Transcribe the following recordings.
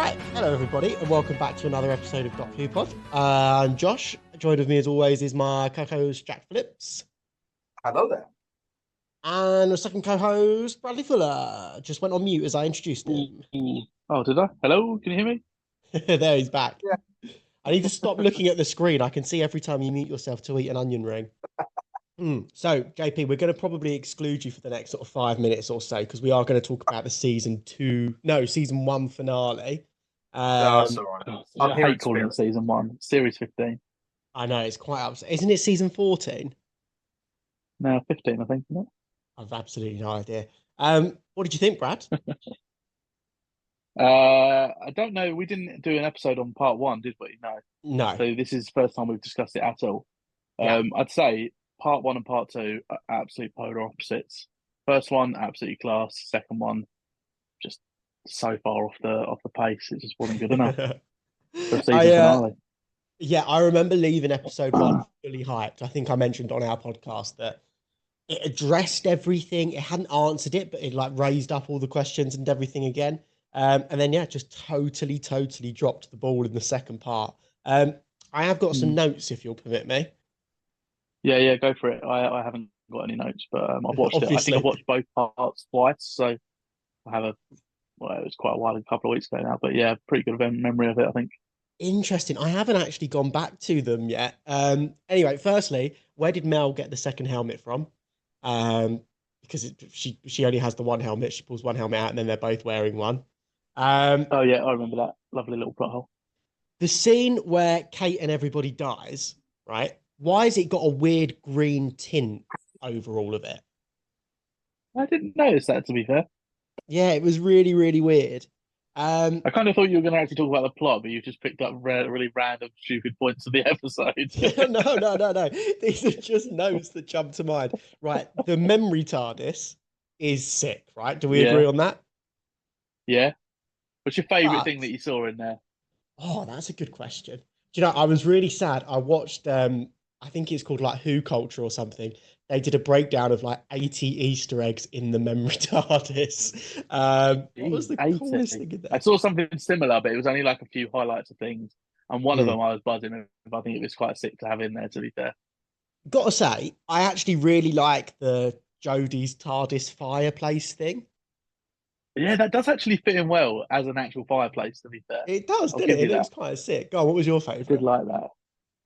Right, hello everybody, and welcome back to another episode of Doc Who Pod. I'm Josh. Joined with me as always is my co-host Jack Phillips, Hello there. and our second co-host Bradley Fuller. Just went on mute as I introduced him. Ooh. Oh, did I? Hello, can you hear me? There he's back. Yeah. I need to stop looking at the screen. I can see every time you mute yourself to eat an onion ring. So, JP, we're going to probably exclude you for the next sort of 5 minutes or so because we are going to talk about the season one finale. No, it's all right. Oh, I'm I here in hate calling it spirit. season one, series 15. I know it's quite upset. Isn't it season 14? No, 15, I think, isn't I've absolutely no idea. What did you think, Brad? it? I don't know. We didn't do an episode on part one, did we? No. No. So this is the first time we've discussed it at all. Yeah. I'd say part one and part two are absolute polar opposites. First one, absolutely class. Second one, just so far off the pace. It just wasn't good enough for a season finale. Yeah, I remember leaving episode one fully hyped. I think I mentioned on our podcast that it addressed everything. It hadn't answered it, but it like raised up all the questions and everything again. And then just totally dropped the ball in the second part. I have got some notes if you'll permit me. Yeah, go for it. I haven't got any notes, but I've watched it. I think Obviously. I've watched both parts twice, so I have well, it was quite a while, a couple of weeks ago now, but yeah, pretty good memory of it, I think. Interesting. I haven't actually gone back to them yet. Anyway, firstly, where did Mel get the second helmet from? Because she only has the one helmet. She pulls one helmet out, and then they're both wearing one. Oh yeah, I remember that. Lovely little plot hole. The scene where Kate and everybody dies, right? Why has it got a weird green tint over all of it? I didn't notice that, to be fair. Yeah, it was really weird. I kind of thought you were going to actually talk about the plot, but you just picked up really random, stupid points of the episode. No. These are just notes that jump to mind. Right, the memory TARDIS is sick, right? Do we agree Yeah, on that? yeah. What's your favourite But thing that you saw in there? oh, that's a good question. Do you know, I was really sad. I watched I think it's called like Who Culture or something. They did a breakdown of like 80 Easter eggs in the memory TARDIS. What was Jeez, the coolest 80. thing in I there? saw something similar, but it was only like a few highlights of things. And one of Hmm. them I was buzzing with. I think it was quite sick to have in there, to be fair. Gotta say, I actually really like the Jodie's TARDIS fireplace thing. Yeah, that does actually fit in well as an actual fireplace, to be fair. It does, I'll didn't give it? you It looks that. kind of sick. Go on, what was your I did favourite? like that.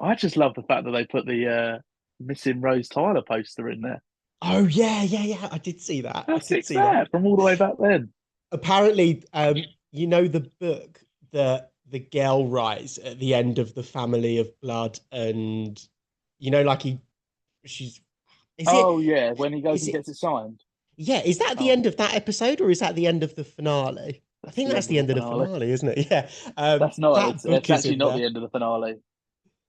I just love the fact that they put the missing Rose Tyler poster in there. Oh yeah. I did see that. How I did sick's see that. that from all the way back then? Apparently, you know the book that the girl writes at the end of the Family of Blood, and like she's is it Oh yeah, when he goes is and it gets it signed. yeah, is that the Oh, end of that episode or is that the end of the finale? I that's think the that's end of the the end of the finale. finale, isn't it? Yeah. That's not. That book It's is actually in not there. the end of the finale.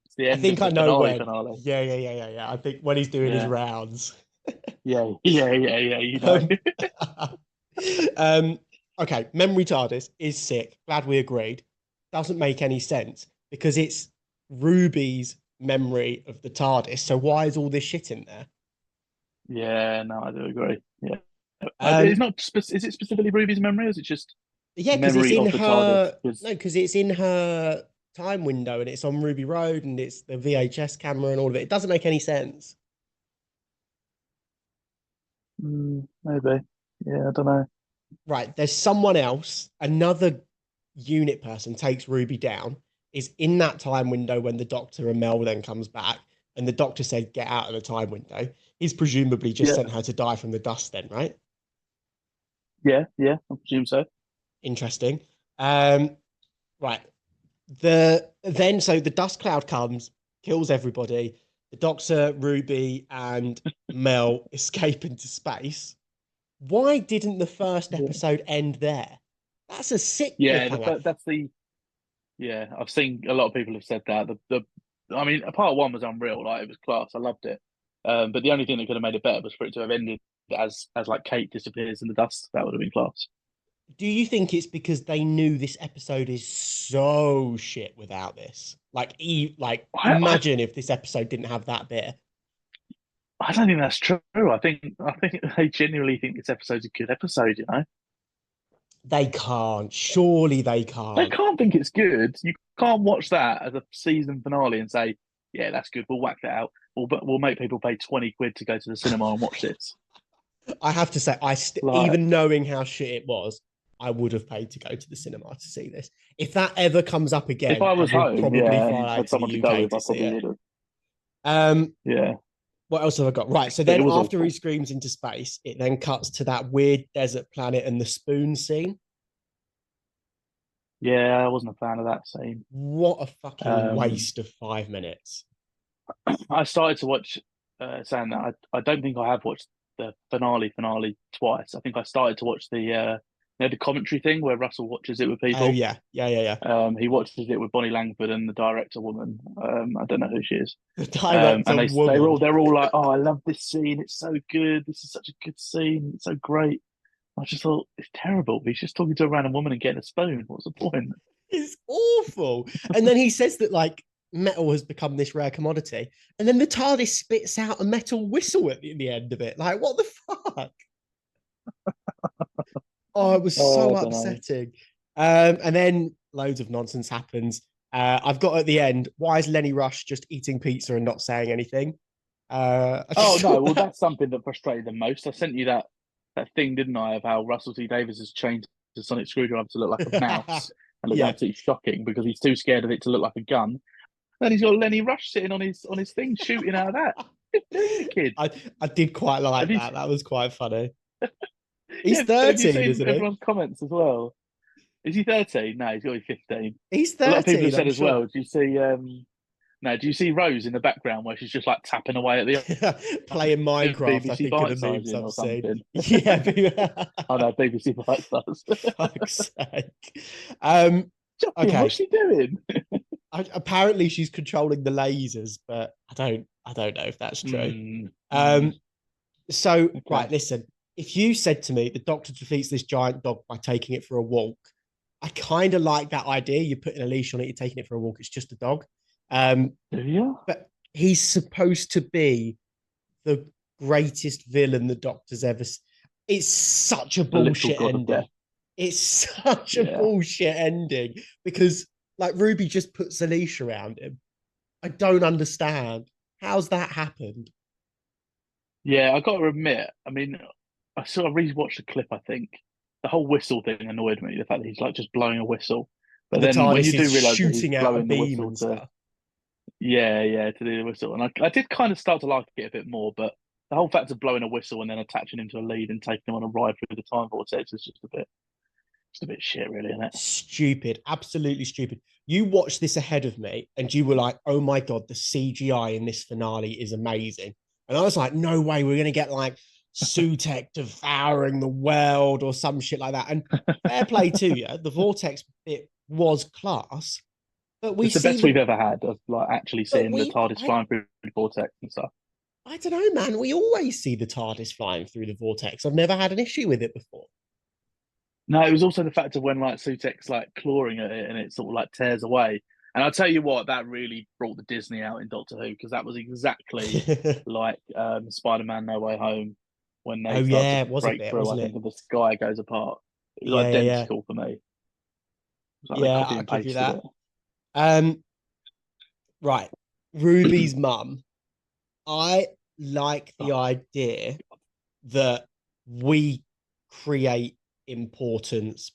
It's the I end of think I the know finale when. finale. Yeah. I think when he's doing his Yeah, rounds. yeah. You know. Um, um, okay, memory TARDIS is sick. Glad we agreed. Doesn't make any sense because it's Ruby's memory of the TARDIS. So why is all this shit in there? Yeah, no, I do agree. Yeah, it's Um, not. Is it specifically Ruby's memory, or is it just yeah, because it's memory in of the TARDIS? her no, Because because it's in her time window and it's on Ruby Road and it's the VHS camera and all of it. It doesn't make any sense. maybe. Yeah, I don't know. Right, there's someone else, another unit person takes Ruby down, is in that time window when the Doctor and Mel then comes back, and the Doctor said, get out of the time window. He's presumably just Yeah, sent her to die from the dust then, right? yeah. I presume so. Interesting. Right. So the dust cloud comes, kills everybody. The Doctor, Ruby, and Mel escape into space. Why didn't the first Yeah, episode end there? That's a sick yeah. cliffhanger. That's the. Yeah, I've seen a lot of people have said that. I mean, part one was unreal. Like it was class. I loved it. But the only thing that could have made it better was for it to have ended as like Kate disappears in the dust. That would have been class. Do you think it's because they knew this episode is so shit without this? Like I, I imagine if this episode didn't have that bit. I don't think that's true. I think they genuinely think this episode's a good episode. You know. They can't. Surely they They can't. can't think it's good. You can't watch that as a season finale and say, "Yeah, that's good. We'll whack that out. We'll make people pay 20 quid to go to the cinema and watch this." I have to say, Like, even knowing how shit it was, I would have paid to go to the cinema to see this. If that ever comes up if again, I I was will home, probably yeah, fly and out had to the someone to go UK with, to I see probably it. would have. Um, Yeah, what else have I got? Right. So but it then was after he awful. screams into space, it then cuts to that weird desert planet and the spoon scene. Yeah, I wasn't a fan of that scene. What a fucking Um, waste of 5 minutes. I started to watch, saying that I don't think I have watched the finale twice. I think I started to watch the commentary thing where Russell watches it with Oh people. yeah, yeah. He watches it with Bonnie Langford and the director woman. I don't know who she is. The And director woman. they're all like, "Oh, I love this scene. It's so good. This is such a good scene. It's so great." I just thought it's terrible. He's just talking to a random woman and getting a spoon. What's the point? It's awful. And then he says that like metal has become this rare commodity, and then the TARDIS spits out a metal whistle at the end of it. Like, what the fuck? Oh, it was Oh, so I don't know. upsetting. And then loads of nonsense happens. I've got at the end, why is Lenny Rush just eating pizza and not saying anything? I Oh just no, thought well that. that's something that frustrated them most. I sent you that thing, didn't I, of how Russell T Davies has changed the sonic screwdriver to look like a mouse and look Yeah, absolutely shocking because he's too scared of it to look like a gun. Then he's got Lenny Rush sitting on his thing shooting out of that. What are you doing, the kid? I did quite like Have you that. That was quite funny. He's have you 13, seen isn't he? everyone's comments as well? Is he 13? No, he's got to be 15. He's A lot of people have 13, said I'm as well, sure. do you see no, do you see Rose in the background where she's just like tapping away at the Playing Minecraft, I BBC think, are the Bite memes sizing I've or seen. something? Yeah, Oh no, BBC Bite size. fuck's sake. Um, Shocking, what's okay. she doing? Apparently she's controlling the lasers, but I don't know if that's true. Mm, Um, so okay. right, listen. If you said to me the Doctor defeats this giant dog by taking it for a walk, I kind of like that idea. You're putting a leash on it, you're taking it for a walk. It's just a dog. Um, Do you? but he's supposed to be the greatest villain the Doctor's ever. It's such a The literal bullshit god of ending. death. It's such a Yeah. bullshit ending because like Ruby just puts a leash around him. I don't understand. How's that happened? Yeah, I got to admit, I mean, I sort of rewatched the clip, I think. The whole whistle thing annoyed me, the fact that he's like just blowing a whistle. But And the then when you TARDIS is do realize that he's shooting out a blowing the beam whistle and to, stuff. yeah, to do the whistle. And I did kind of start to like it a bit more, but the whole fact of blowing a whistle and then attaching him to a lead and taking him on a ride through the time vortex is just a bit shit, really, isn't it? Stupid, absolutely stupid. You watched this ahead of me and you were like, oh my God, the CGI in this finale is amazing. And I was like, no way, we're going to get like Sutek devouring the world or some shit like that. And fair play to you, the Vortex bit was class, but we It's the see best we've ever had of like actually but seeing the TARDIS flying through the vortex and stuff. I don't know, man. We always see the TARDIS flying through the vortex. I've never had an issue with it before. No, it was also the fact of when like Sutek's like clawing at it and it sort of like tears away. And I'll tell you what, that really brought the Disney out in Doctor Who because that was exactly like Spider-Man No Way Home when Oh they start yeah, to it was a break bit, through, I wasn't think, it? and the sky goes apart. It was Yeah, yeah, yeah. identical for me. It was like they Yeah, copy I'll and give you pasted that. it. Um, right. Ruby's mum. I like the Oh, idea that we create importance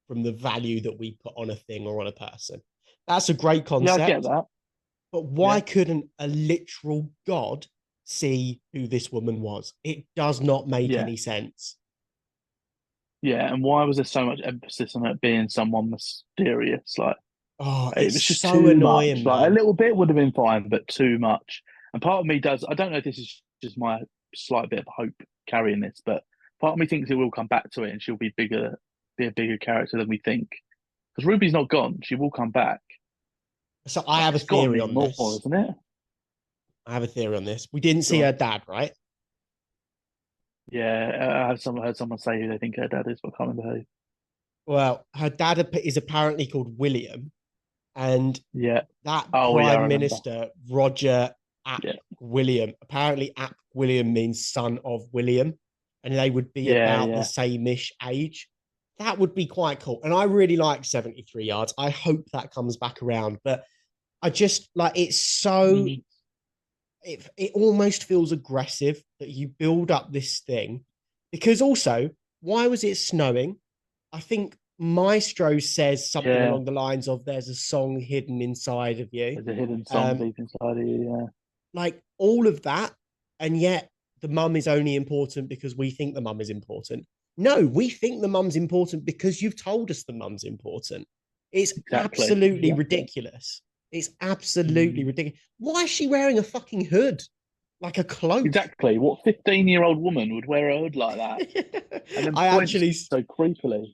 from the value that we put on a thing or on a person. That's a great yeah, I get concept. that. But why Yeah. couldn't a literal god see who this woman was? It does not make Yeah. any sense. Yeah. And why was there so much emphasis on it being someone mysterious? Like, Oh, it it's was just so too much. annoying, Like a man. little bit would have been fine, but too much. And part of me does. I don't know if this is just my slight bit of hope carrying this, but part of me thinks it will come back to it, and she'll be bigger, be a bigger character than we think. Because Ruby's not gone; she will come back. So I But have a it's got to theory mean on more, this. isn't it? I have a theory on this. We didn't Go see on. her dad, right? Yeah, I heard someone say who they think her dad is, but I can't remember who. Well, her dad is apparently called William, and Yeah. that Oh, yeah, I Prime remember. Minister, Roger Ap Yeah. William, apparently Ap William means son of William, and they would be Yeah, about the yeah. same-ish age. That would be quite cool. And I really like 73 yards. I hope that comes back around. But I just like it's so it almost feels aggressive that you build up this thing. Because also, why was it snowing? I think Maestro says something along the lines of there's a song hidden inside of you. There's a hidden song deep inside of you, yeah. Like all of that, and yet the mum is only important because we think the mum is important. No, we think the mum's important because you've told us the mum's important. It's absolutely ridiculous. It's absolutely ridiculous. Why is she wearing a fucking hood? Like a cloak? Exactly. What 15-year-old woman would wear a hood like that? And then I actually so creepily.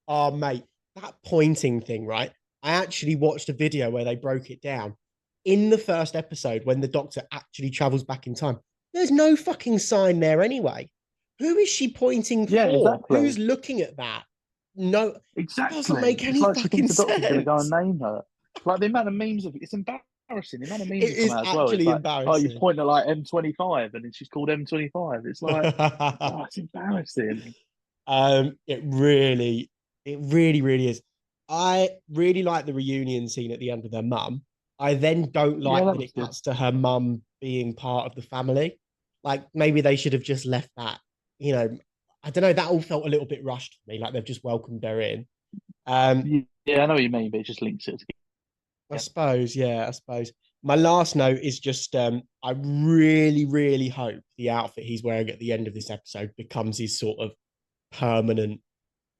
Oh, mate, that pointing thing, right? I actually watched a video where they broke it down. In the first episode, when the Doctor actually travels back in time, there's no fucking sign there anyway. Who is she pointing for? Exactly. Who's looking at that? No, exactly. It doesn't make any like fucking sense. The Doctor's going to go and name her. Like the amount of memes of it's embarrassing. The amount of memes it is come out as well. It's like, embarrassing. oh, you point at like M25 and then she's called M25. It's like, oh, it's embarrassing. It really, really is. I really like the reunion scene at the end of their mum. I then don't like that it cuts to her mum being part of the family. Like maybe they should have just left that. You know, I don't know. That all felt a little bit rushed for me. Like they've just welcomed her in. Yeah, I know what you mean, but it just links it. I suppose. Yeah, I suppose. My last note is just I really, really hope the outfit he's wearing at the end of this episode becomes his sort of permanent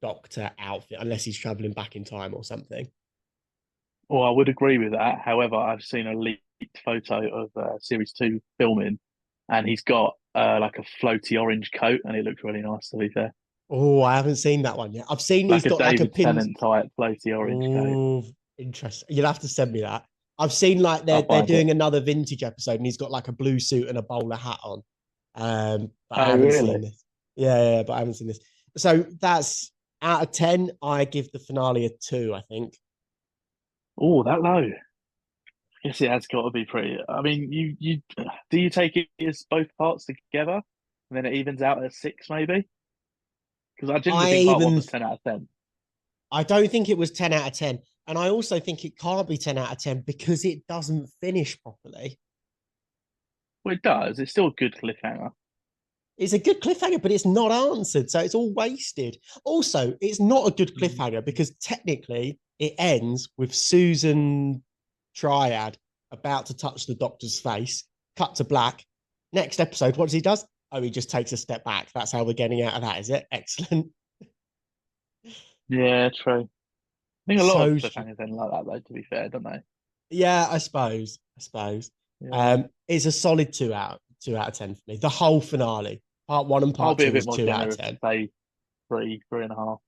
Doctor outfit, unless he's traveling back in time or something. Well, I would agree with that. However, I've seen a leaked photo of Series 2 filming, and he's got like a floaty orange coat, and it looks really nice, to be fair. Oh, I haven't seen that one yet. I've seen like he's got David like a pin type floaty orange coat. Interesting. You'll have to send me that. I've seen like they're doing another vintage episode, and he's got like a blue suit and a bowler hat on. But I haven't seen this. Yeah, but I haven't seen this. So that's out of 10. I give the finale a 2, I think. Oh, that low. I guess it has got to be pretty. I mean, you do you take it as both parts together, and then it evens out at 6, maybe? Because I genuinely think part 1 was 10 out of 10. I don't think it was 10 out of 10. And I also think it can't be 10 out of 10 because it doesn't finish properly. Well, it does. It's still a good cliffhanger. It's a good cliffhanger, but it's not answered. So it's all wasted. Also, it's not a good cliffhanger because technically it ends with Susan Triad about to touch the Doctor's face, cut to black. Next episode, what does he do? Oh, he just takes a step back. That's how we're getting out of that, is it? Excellent. Yeah, true. I think a lot of cliffhangers end like that, though, to be fair, don't they? Yeah, I suppose. Yeah. It's a solid 2 out of 10 for me. The whole finale, part 1 and part 2 was 2 out of 10. Say 3.5.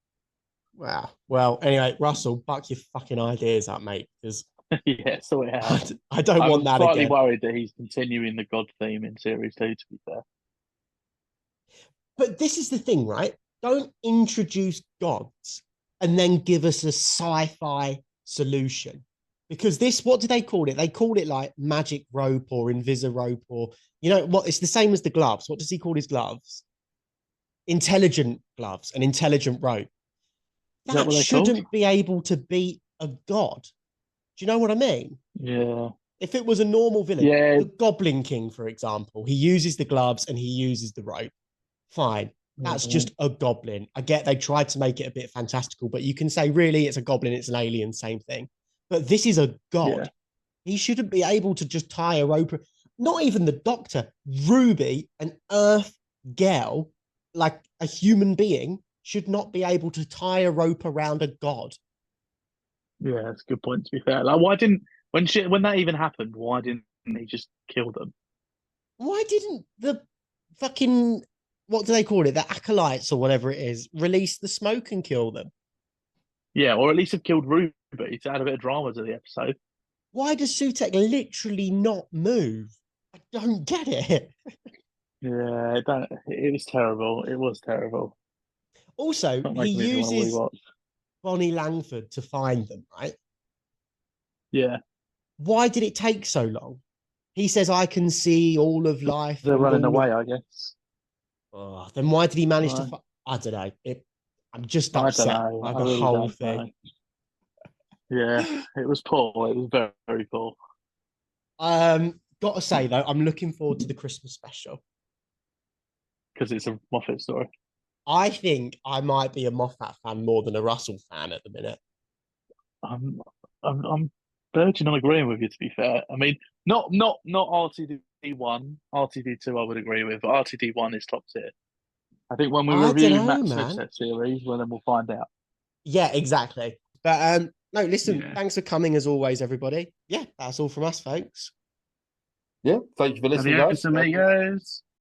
Wow. Well, anyway, Russell, buck your fucking ideas up, mate, because yeah, so it has. I don't want that again. I'm slightly worried that he's continuing the God theme in Series 2, to be fair. But this is the thing, right? Don't introduce gods and then give us a sci-fi solution. Because this, what do they call it? They call it like magic rope or invisirope or, you know, what? It's the same as the gloves. What does he call his gloves? Intelligent gloves, an intelligent rope. That shouldn't be able to beat a god. Do you know what I mean? Yeah. If it was a normal villain, the Goblin King, for example, he uses the gloves and he uses the rope. Fine. That's just a goblin. I get they tried to make it a bit fantastical, but you can say, really, it's a goblin, it's an alien, same thing. But this is a god. Yeah. He shouldn't be able to just tie a rope. Not even the Doctor. Ruby, an Earth girl, like a human being, should not be able to tie a rope around a god. Yeah, that's a good point, to be fair. Like, why didn't, when that even happened, why didn't he just kill them? Why didn't the fucking, what do they call it? The acolytes or whatever it is, release the smoke and kill them? Yeah, or at least have killed Ruby to add a bit of drama to the episode. Why does Sutek literally not move? I don't get it. Yeah, it was terrible. It was terrible. Also, he uses Bonnie Langford to find them, right? Yeah. Why did it take so long? He says, I can see all of life. They're running away, I guess. Oh, then why did he manage to... I don't know. I'm just I don't upset know. by I the really whole don't know. thing. Yeah, it was poor. It was very, very poor. Got to say though, I'm looking forward to the Christmas special. Because it's a Moffat story. I think I might be a Moffat fan more than a Russell fan at the minute. I'm, I'm verging on agreeing with you. To be fair, I mean, not RTD1, RTD2. I would agree with, but RTD1 is top tier. I think when we I don't review know, Matt man. Smith's series, well, then we'll find out. Yeah, exactly. But no, listen, Yeah. thanks for coming as always, everybody. Yeah, that's all from us, folks. Yeah, thank you for listening, Adios, guys. amigos.